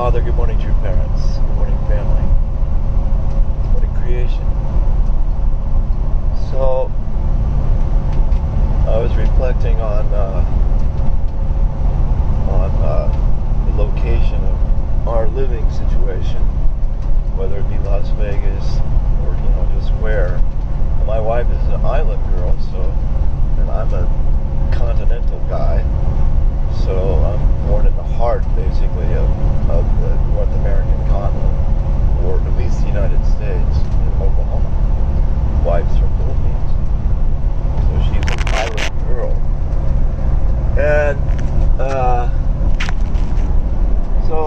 Father, good morning, true parents, good morning, family, good morning, creation. So, I was reflecting on the location of our living situation, whether it be Las Vegas or, just where. My wife is an island girl, and I'm a continental guy. So I'm born in the heart, basically, of the North American continent, or at least the United States, in Oklahoma. Wife's from Philippines, so she's an island girl. And so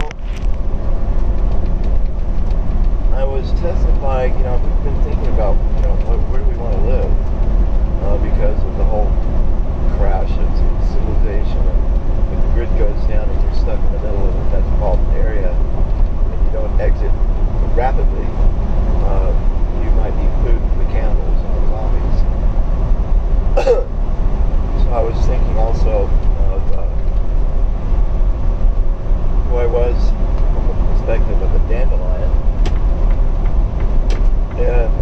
I was testifying. We've been thinking about, where do we want to live, because of the whole crash of civilization, and the grid goes down and you're stuck in the middle of a metropolitan area and you don't exit rapidly, you might be food for the cannibals and the zombies. So I was thinking also of who I was from the perspective of a dandelion, and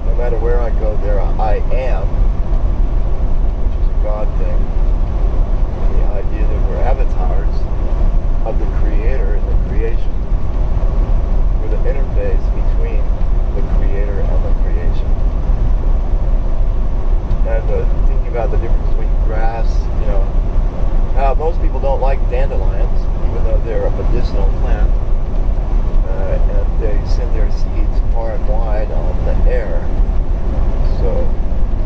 no matter where I go, there I am, which is a God thing. And the idea that we're avatars of the Creator and the creation. We're the interface between the Creator and the creation. And thinking about the difference between grass, most people don't like dandelions, even though they're a medicinal plant. And they send their seeds far and wide on the air. So,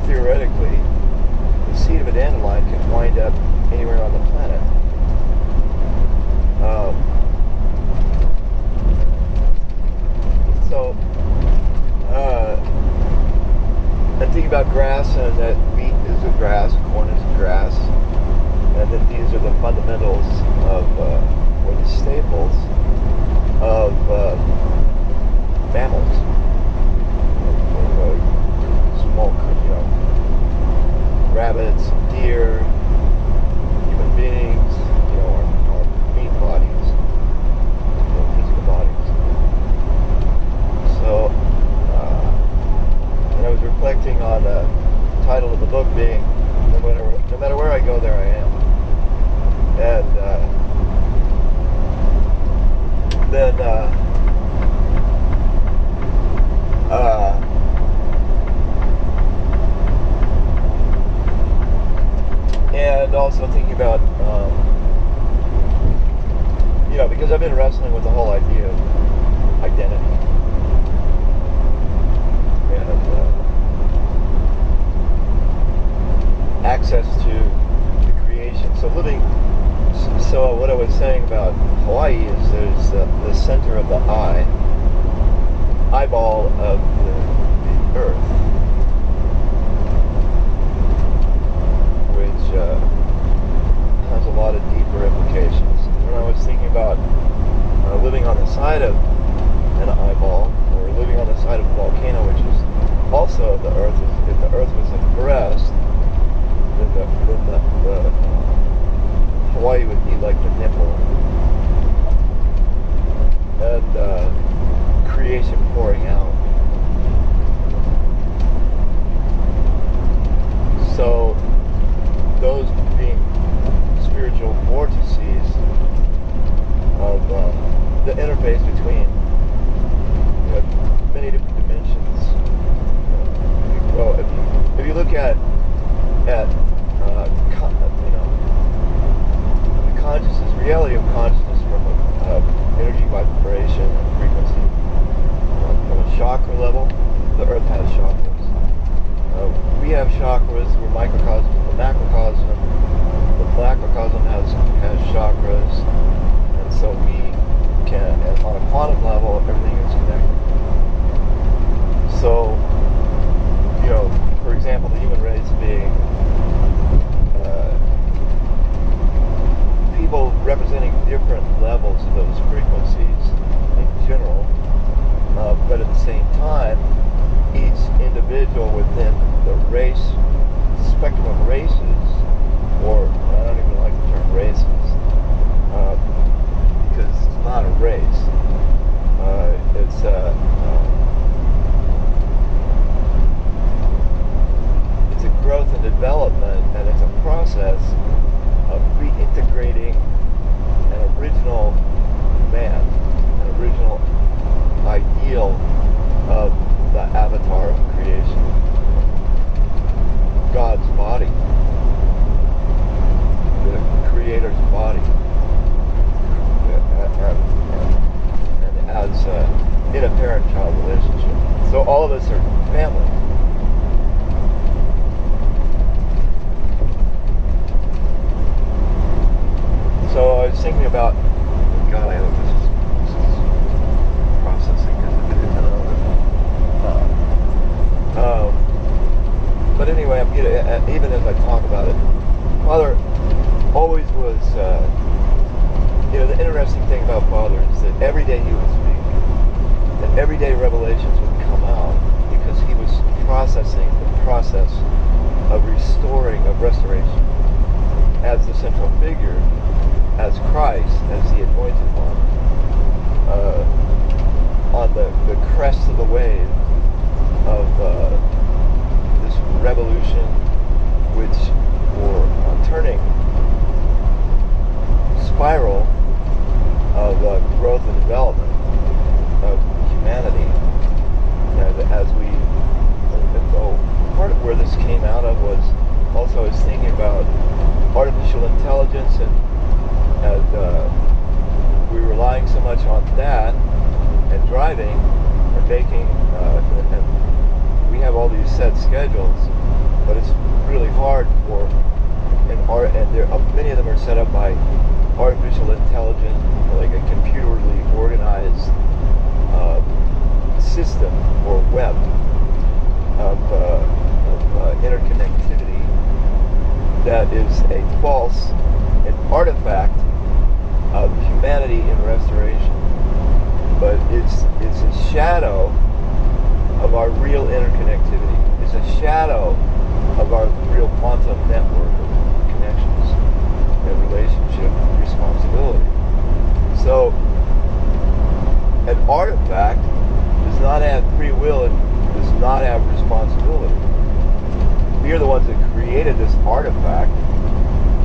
theoretically, the seed of a dandelion can wind up anywhere on the planet. And thinking about grass, and that wheat is a grass, corn is a grass, and that these are the fundamentals of, or the staples of mammals, or small, rabbits, deer, human beings, our meat bodies, physical bodies. So, and I was reflecting on the title of the book being, no matter where I go, there I am. And then and also thinking about, because I've been wrestling with the whole idea of identity and access to the creation. So what I was saying about Hawaii is there's the center of the eyeball of the earth, which has a lot of deeper implications. When I was thinking about living on the side of an eyeball, or living on the side of a volcano, which is also the earth, if the earth was a breast, then the Hawaii would be like the nipple, and creation pouring out. So those being spiritual vortices of the interface between many different dimensions. Well, if you look at the consciousness, reality of consciousness from energy, vibration, and frequency, from a chakra level, the earth has chakras. We have chakras. We're microcosm, the macrocosm. The macrocosm has chakras, and so we can, on a quantum level, everything is connected. So, for example, the human race being people representing different levels of those frequencies in general, but at the same time, each individual within the race, spectrum of races, or I don't even like the term races, But anyway, even as I talk about it, Father always was, the interesting thing about Father is that every day he would speak, and every day revelations would come out, because he was processing the process of restoration, as the central figure, as Christ, as the anointed one, on the crest of the wave of this revolution, which, or turning spiral of growth and development of humanity. As we, part of where this came out of was also I was thinking about artificial intelligence, and we were relying so much on that and driving and making, and we have all these set schedules, but it's really hard for many of them are set up by artificial intelligence, like a computerly organized system or web of interconnectivity that is a false, an artifact of humanity in restoration, but it's a shadow of our real interconnectivity. It's a shadow of our real quantum network of connections and relationship responsibility. So an artifact does not have free will and does not have responsibility. We are the ones that created this artifact.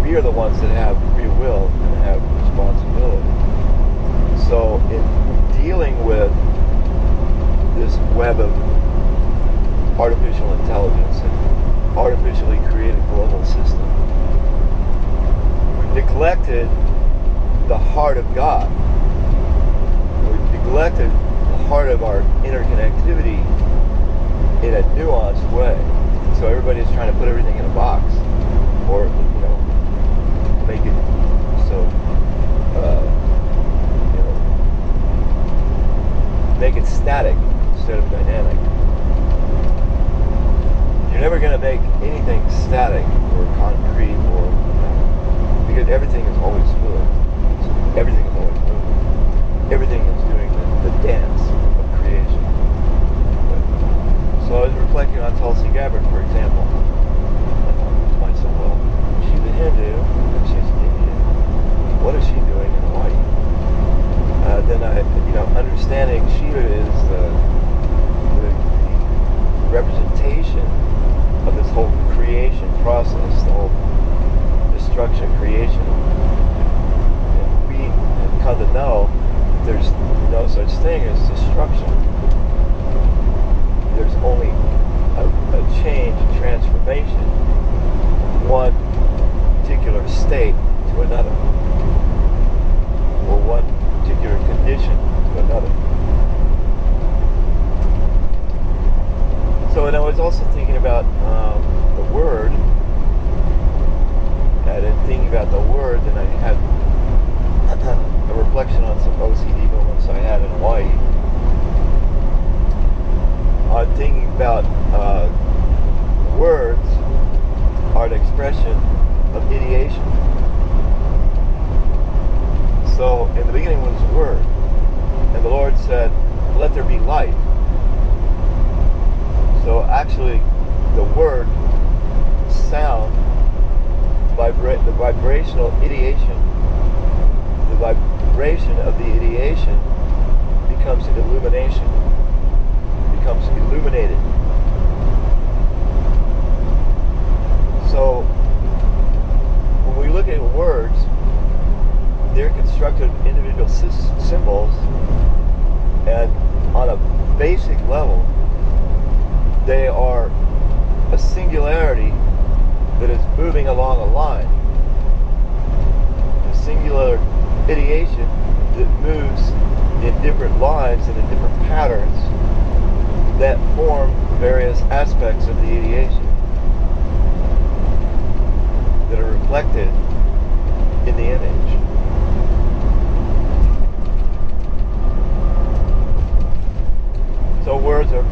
We are the ones that have free will and have responsibility. So in dealing with this web of artificial intelligence and artificially created global system, we've neglected the heart of God. We've neglected the heart of our interconnectivity in a nuanced way. So everybody's trying to put everything in a box, or make it so make it static instead of dynamic. You're never going to make anything static or concrete, or because everything is always fluid. Everything is always moving. Everything is doing the dance of creation. So I was reflecting on Tulsi Gabbard, for example. I thought to myself, well, she's a Hindu and she's Indian. What is she doing in Hawaii? Then I, understanding Shiva is the representation of this whole creation process, the whole destruction creation. And we have come to know there's no such thing as destruction. There's only a change, a transformation from one particular state to another, or one particular condition to another. So, and I was also thinking about the Word, and in thinking about the Word, then I had a reflection on some OCD moments I had in Hawaii. Thinking about words are an expression of ideation. So in the beginning was the Word, and the Lord said, "Let there be light." So actually, the word, sound, the vibrational ideation, the vibration of the ideation becomes an illumination. Becomes illuminated. So when we look at words, they're constructed of individual symbols, and on a basic level, they are a singularity that is moving along a line. A singular ideation that moves in different lines and in different patterns that form various aspects of the ideation that are reflected in the image. So words are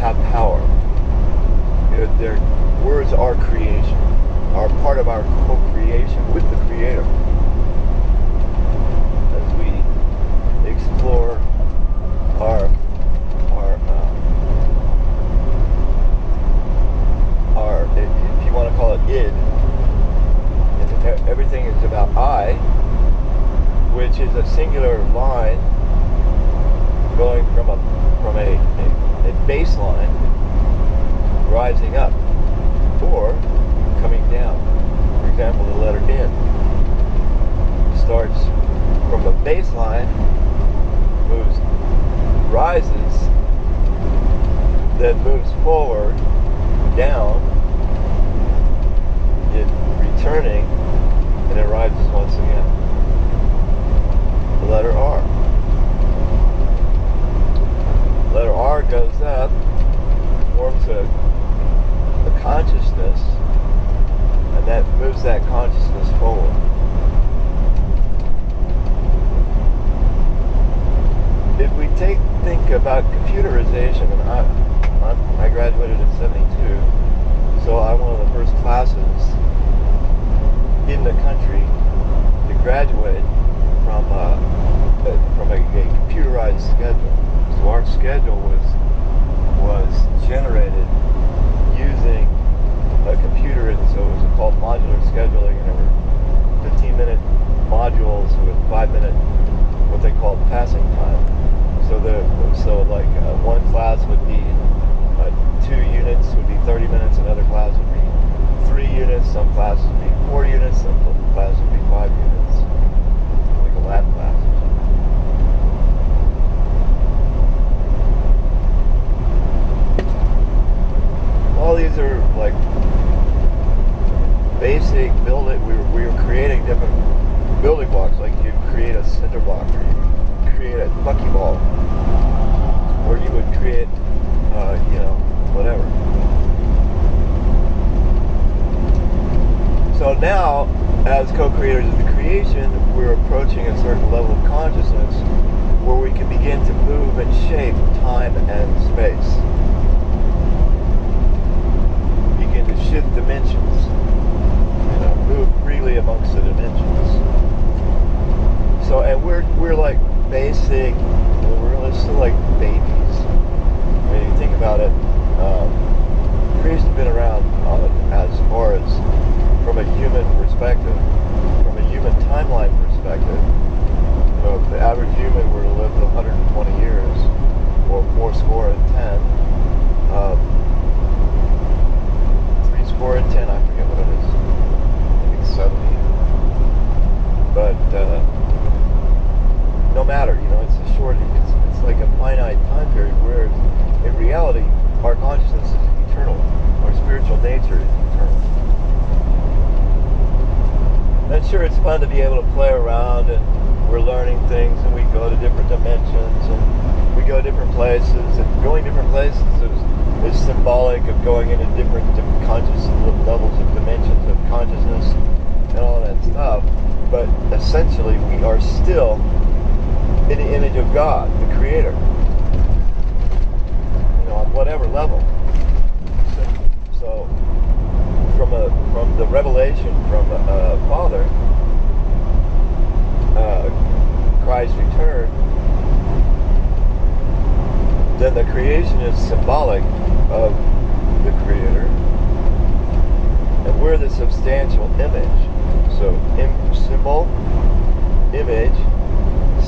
have power. They're words are creation, are part of our co-creation with the Creator. As we explore our if you want to call it id, and everything is about I, which is a singular line going from a baseline rising up or coming down. For example, the letter N starts from a baseline, rises, then moves forward, down, it returning, and it rises once again. The letter R. The letter R goes up, forms a consciousness, and that moves that consciousness forward. If we think about computerization, and I graduated in '72, so I'm one of the first classes in the country to graduate from a computerized schedule. So our schedule was generated using a computer, and so it was called modular scheduling, and there were 15-minute modules with 5-minute what they called passing time. So one class would be 2 units, would be 30 minutes. Another class would be 3 units. Some classes would be 4 units. Some classes would be 5 units, like a lab class. All these are like basic building. We were creating different building blocks. Like you create a cinder block, or you create a buckyball, or you would create, whatever. So now, as co-creators of the creation, we're approaching a certain level of consciousness where we can begin to move and shape time and space. Begin to shift dimensions, move freely amongst the dimensions. So, and we're like basic, we're still like babies. When you think about it, creation's been around as far as from a human perspective, from a human timeline perspective. If the average human were to live 120 years, or 410, 310, I forget what it is. I think it's 70. But no matter, it's a short. It's like a finite time period. Whereas in reality, our consciousness is eternal. Our spiritual nature is eternal. And sure, it's fun to be able to play around, and we're learning things, and we go to different dimensions, and we go to different places, and going different places is symbolic of going into different conscious levels of dimensions of consciousness and all that stuff. But essentially, we are still in the image of God, the Creator, on whatever level. So from the revelation from Father, Christ's return, then the creation is symbolic of the Creator, and we're the substantial image. So symbol, image,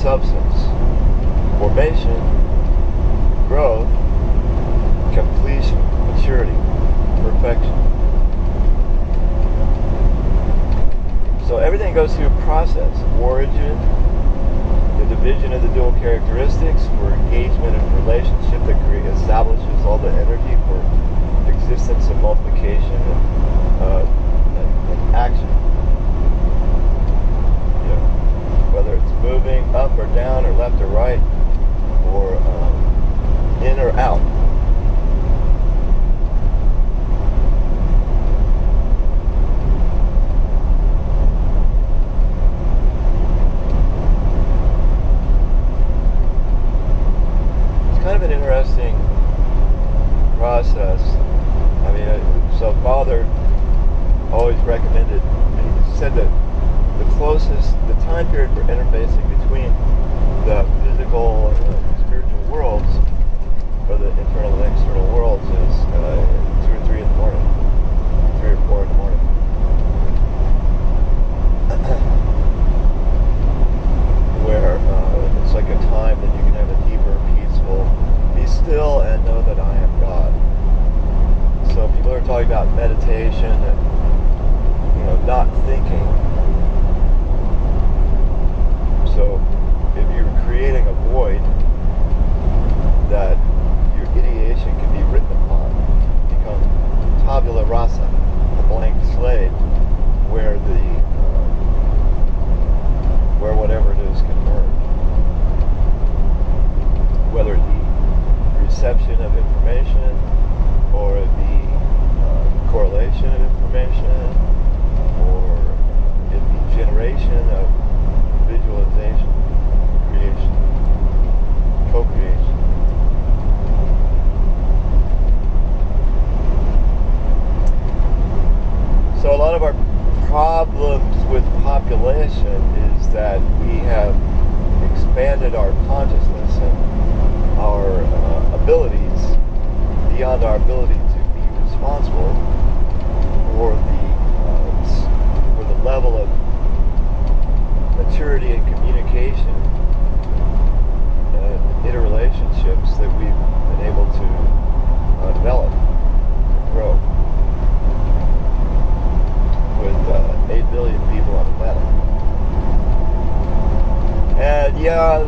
substance, formation, growth, completion, maturity, perfection. So everything goes through a process. Origin, the division of the dual characteristics for engagement and relationship that establishes all the energy for existence and multiplication and action. Whether it's moving up or down or left or right, or in or out. It's kind of an interesting process. I mean, so father always recommended, he said that the time period for interfacing between the physical and the spiritual worlds, or the internal and external worlds, is 2 or 3 in the morning, 3 or 4 in the morning. Where it's like a time that you can have a deeper, peaceful, be still and know that I am God. So people are talking about meditation and, not thinking. So if you're creating a void that your ideation can be written upon, become tabula rasa, a blank slate, where where whatever it is can merge. Whether it be reception of information, or it be correlation of information, or it be generation of visualization, creation, co-creation. So a lot of our problems with population is that we have expanded our consciousness and our abilities beyond our ability to be responsible for the level of maturity and communication and interrelationships that we've been able to develop and grow with 8 billion people on the planet. And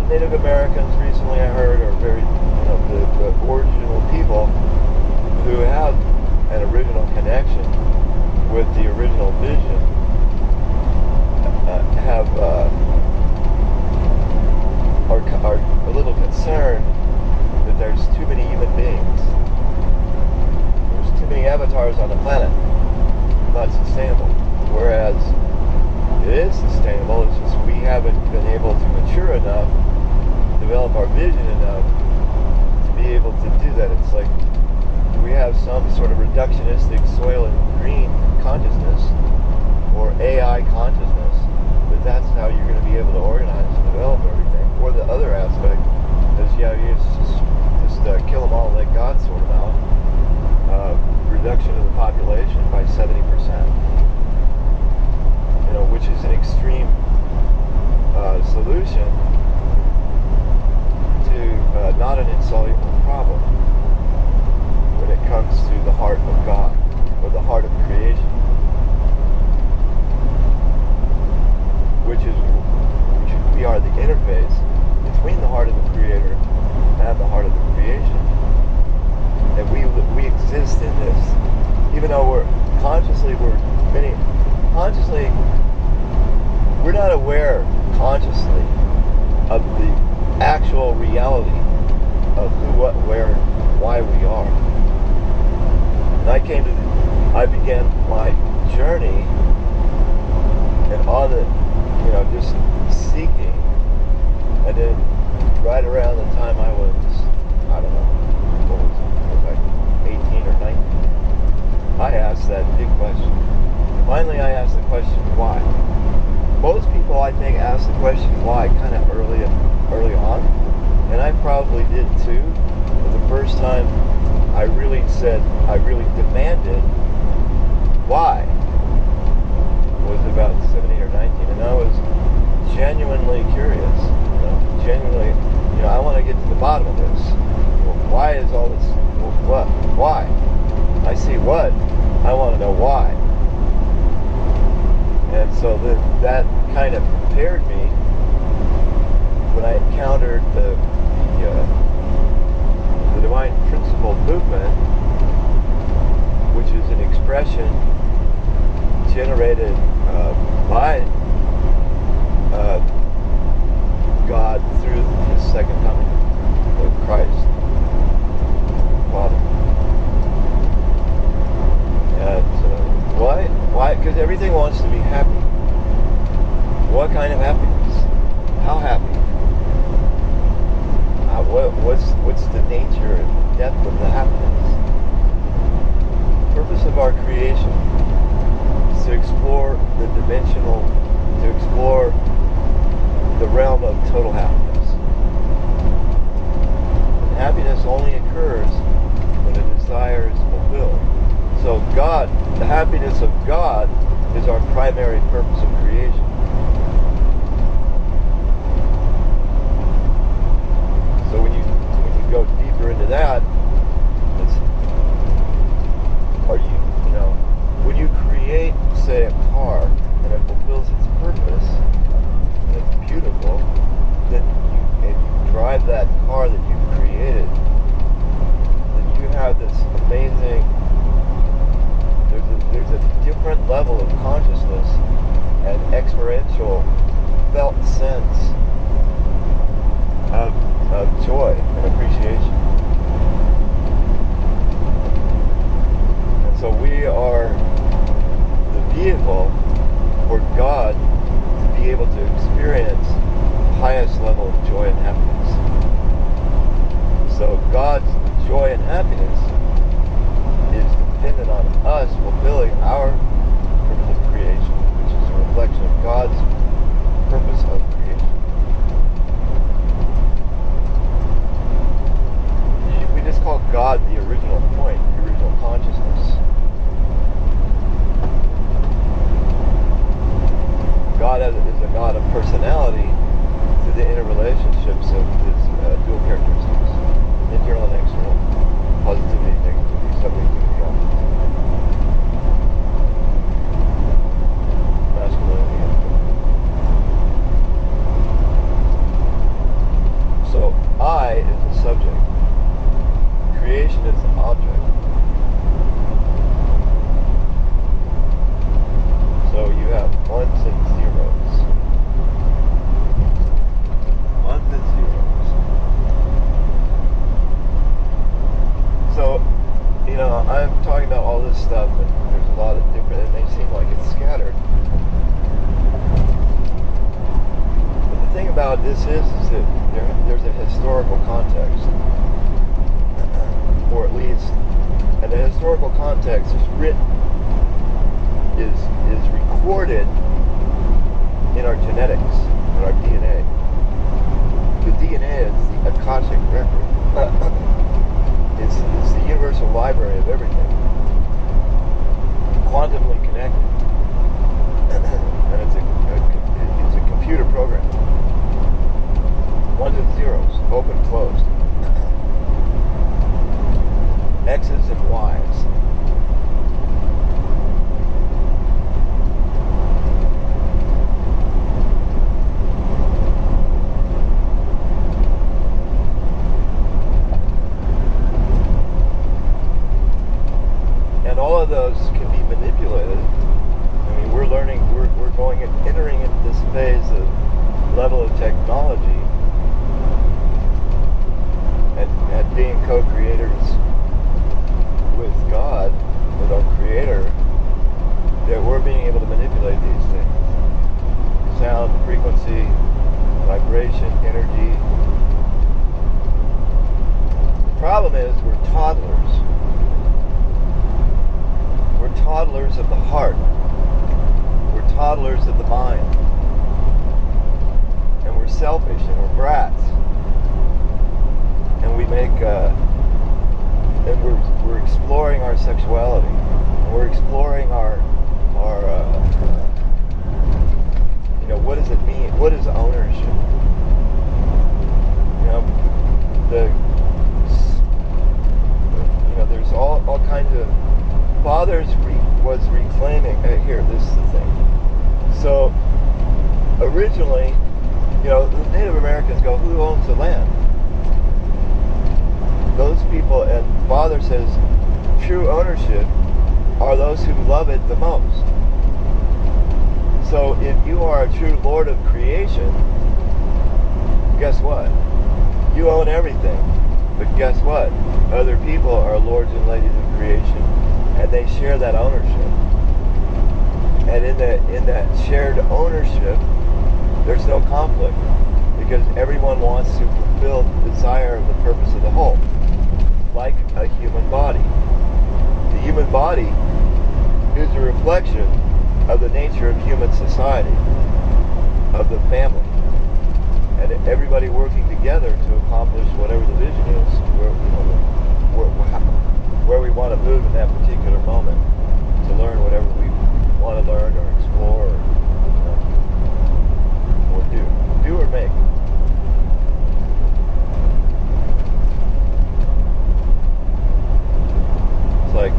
Native Americans, recently I heard, are very, the original people who have an original connection with the original vision, are a little concerned that there's too many human beings. There's too many avatars on the planet. Not sustainable. Whereas it is sustainable, it's just we haven't been able to mature enough, develop our vision enough to be able to do that. It's like we have some sort of reductionistic soil and green consciousness, or AI consciousness, but that's how you're going to be able to organize and develop everything. Or the other aspect is, you just kill them all, let God sort them out. Reduction of the population by 70%. Which is an extreme solution to not an insoluble problem when it comes to the heart of God, or the heart of creation, which we are the interface between the heart of the Creator and the heart of the creation. And we exist in this, even though we're not aware consciously of the actual reality of who, what, where, and why we are. And I began my journey and all the, just seeking, and then right around the time I was, I don't know, what was it? It was like 18 or 19. I asked that big question. Finally, I asked the question, why? Most people, I think, ask the question why kind of early on, and I probably did too. But the first time I really demanded why was about 17 or 19, and I was genuinely curious. I want to get to the bottom of this. Why is all this? What? Why? I see what. I want to know why. And so that kind of prepared me when I encountered the Divine Principle movement, which is an expression generated by God through His second coming of Christ, Father. And why? Because everything wants to be happy. What kind of happiness? How happy? What's the nature and depth of the happiness? purpose of our creation is to explore the dimensional, to explore the realm of total happiness. And happiness only occurs when a desire is fulfilled. So God, the happiness of God is our primary purpose of creation. So when you go deeper into that, when you create, say, a car and it fulfills its purpose and it's beautiful, then you drive that car that you created, then you have this amazing, there's a different level of consciousness and experiential felt sense of joy and appreciation. And so we are the vehicle for God to be able to experience the highest level of joy and happiness. So God's joy and happiness is dependent on us fulfilling our purpose of creation, which is a reflection of God's purpose of creation. We just call God the original point, the original consciousness. God is a God of personality through the interrelationships of his dual characteristics, internal and external, positivity, negativity, subjectivity, objectivity, masculinity, and femininity. So I is the subject, creation is the object. So you have ones and zeros. Ones and zeros. So, I'm talking about all this stuff, and there's a lot of different, it may seem like it's scattered. But the thing about this is that there's a historical context. Or at least, and the historical context is written, is recorded in our genetics, in our DNA. The DNA is the Akashic record. It's the universal library of everything. Quantumly connected. And it's a computer program. Ones and zeros, open, closed. X's and Y's. And all of those can be manipulated. I mean, we're learning, we're going and entering into this phase of level of technology and being co-creators with God, with our Creator, that we're being able to manipulate these things. Sound, frequency, vibration, energy. The problem is we're toddlers. We're toddlers of the heart. We're toddlers of the mind. And we're selfish and we're brats. And we make and we're exploring our sexuality, and we're exploring our what does it mean? What is ownership? There's all kinds of fathers was reclaiming. Here, this is the thing. So originally, the Native Americans go, who owns the land? Those people, and Father says, true ownership are those who love it the most. So if you are a true Lord of creation, guess what? You own everything. But guess what? Other people are lords and ladies of creation, and they share that ownership. And in that shared ownership, there's no conflict, because everyone wants to fulfill the desire of the purpose of the whole, like a human body. the human body is a reflection of the nature of human society, of the family, and everybody working together to accomplish whatever the vision is, where we want to move in that particular moment, to learn whatever we want to learn or explore or do or make. It's like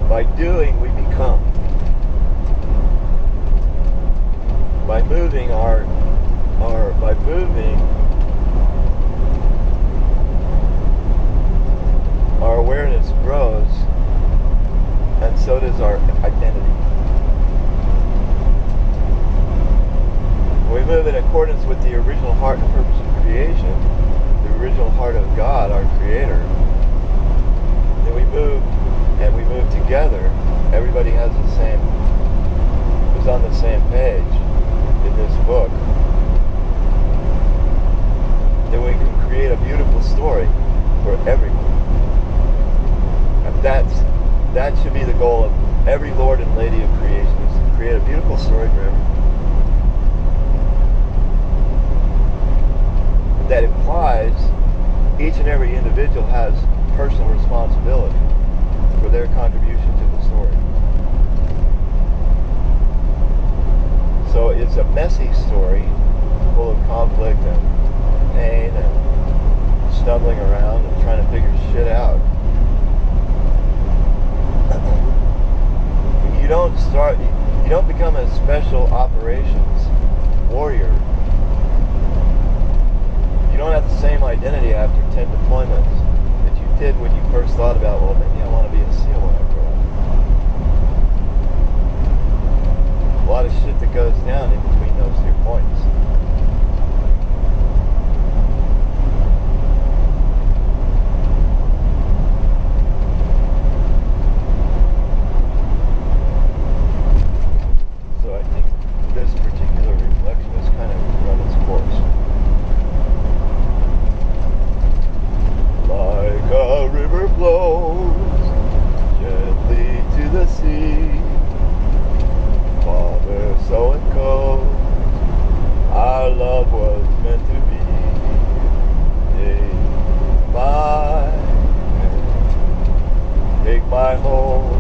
by doing we become. By moving our awareness grows, and so does our identity. When we move in accordance with the original heart and purpose of creation, the original heart of God, our Creator, then we move together. Everybody is on the same page in this book. Then we can create a beautiful story for everyone. And that should be the goal of every Lord and Lady of creation, is to create a beautiful story for everyone. That implies each and every individual has personal responsibility for their contribution to the story. So it's a messy story, full of conflict and pain and stumbling around and trying to figure shit out. You don't become a special operations warrior. You don't have the same identity after 10 deployments that you did when you first thought about, well, maybe I want to be a SEAL when I grow up. A lot of shit that goes down in between those 2 points. So I think this particular reflection has kind of run its course. Like a river flows gently to the sea, Father, so it goes. Our love was meant to be. Take my hand, take my hold.